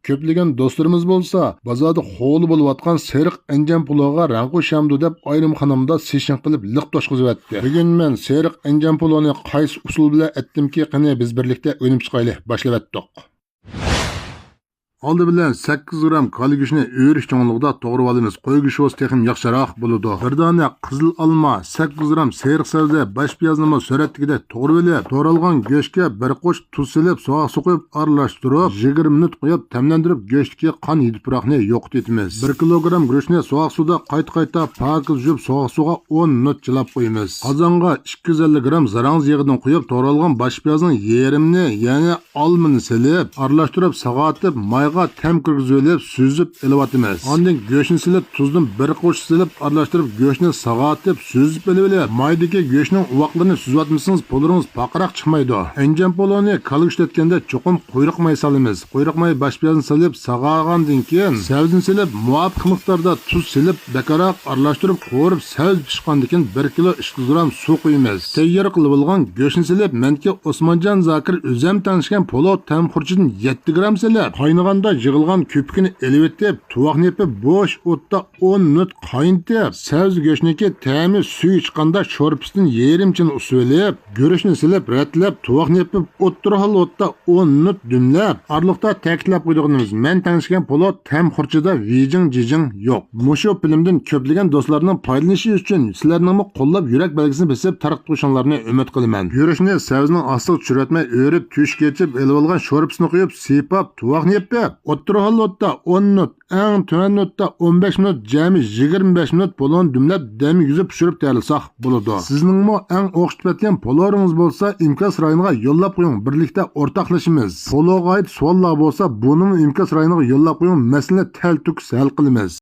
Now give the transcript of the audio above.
Köplegan do'stlarimiz bo'lsa, bozorda hovli bo'layotgan seriq anjam puloga rang qo'shamdi deb ayrimxonamda seshin qilib liq toshqizyapti. Bugun men seriq anjam puloni qaysi usul bilan aytdimki, qani biz birlikda o'ynab chiqaylik, boshlavatdik. Oldi bilan 8 gram kali go'shtni o'rish cho'nligida to'g'rab olamiz. Qo'y go'shti bo'lsa texim yaxshiroq bo'ladi. Bir dona qizil olma, 8 gram seriq sabzi, bash piyozni suratdagidek to'g'rab olib, to'ralgan go'shtga bir qo'sh tuz silib, so'q suqib, aralashtirib, 20 minut qo'yib, tamlantirib, go'shtga qon yidiproqni yo'qotamiz. 1 kilogram go'shtni so'q suvda qayta pokiz yuvib, so'q suvga 10 minut chilab qo'yamiz. Qozonga 250 gram zarangiz yog'idan qo'yib, to'ralgan bash piyozning yarmini, ya'ni olmani silib, aralashtirib, sag'atib, mayga tam kirgizib, suzib elayotimiz. Ondan go'shtni silib, tuzni bir qo'sh silib, aralashtirib, go'shtni sag'atib, suzib elib, maydagi go'shtning uvoqlarini suzatmasangiz, pulringiz paqroq chiqmaydi. Anjam poloni kali ishlatganda cho'qim quyruq may solamiz. Quyruq may bash piyozni silib, sag'agandan keyin sabzini silib, muvofiq miqdorda tuz silib, bakaroq aralashtirib, qo'rib, sabz pishgandan keyin 1 kilo 200 gram suv qo'yamiz. Tayyor qilib olgan go'shtni silib, menga Osmonjon Zokir o'zim tanishgan polov tam xurjidan 7 gram silib, qaynagan yig'ilgan ko'pikni elib tuvoqni yopib bo'sh o'tda 10 minut qaynatib, sabzi go'shtniki ta'mi suv chiqqanda sho'rpisidan yarimchin usulib, go'rishni silib, ratlab, tuvoqni yopib, o'ttirhal o'tda 10 minut dumlab, arliqda ta'kidlab qo'yganimiz. Men tanishgan polov tam xurjida vijing jijing yo'q. Mushu filmdan ko'plagan do'stlarning foydalanishi uchun sizlarning qo'llab yurak belgisini besib tarqatishinglarni umid qilaman. Go'rishni sabzining ostiga tushirmay, o'rib, tush kechib, elib olgan sho'rpisini qo'yib, sipab, tuvoqni yopib, o'ttirhal o'tda 10 minut, eng tuvan o'tda 15 minut, jami 25 minut polon dumlab, dam yuzib pishirib tayyorlasak bo'ladi. Sizningmi eng o'xshatgan poloringiz bo'lsa, imkos rayoniga yo'llab qo'ying, birlikda o'rtoqlashimiz. Pologa oid savollar bo'lsa, buning imkos rayoniga yo'llab qo'ying, masalani taltuk hal qilamiz.